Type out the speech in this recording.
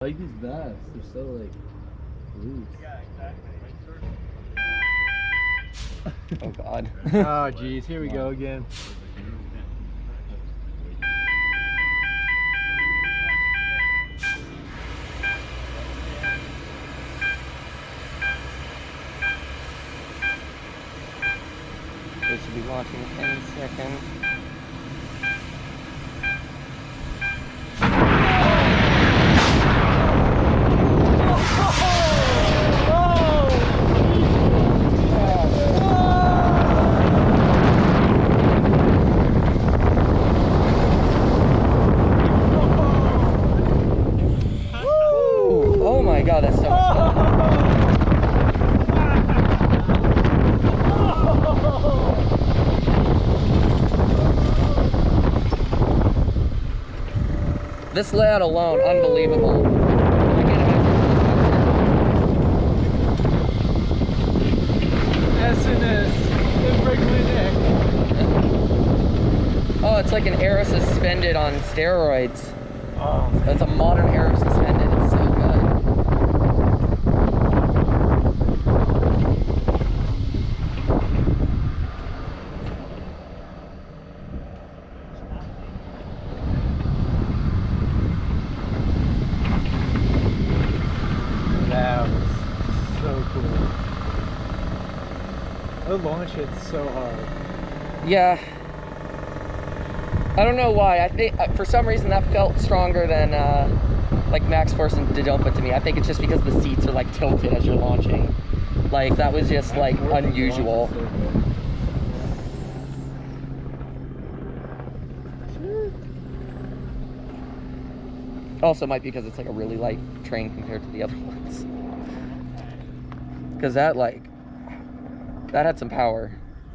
I like these vests. They're so like loose. Yeah, exactly. Oh God. Oh geez, here we go again. They should be launching any second. Oh my God, that's so much fun. This layout alone, unbelievable. S&S, didn't break my neck. Oh, it's like an aero suspended on steroids. Oh, It's a modern aero suspended. It's so good. that was so cool. The launch hits so hard. Yeah. I don't know why. I think for some reason that felt stronger than like max force and jump to me. I think it's just because the seats are like tilted as you're launching. Like that was just like unusual. Also might be because it's like a really light train compared to the other ones. Because that had some power.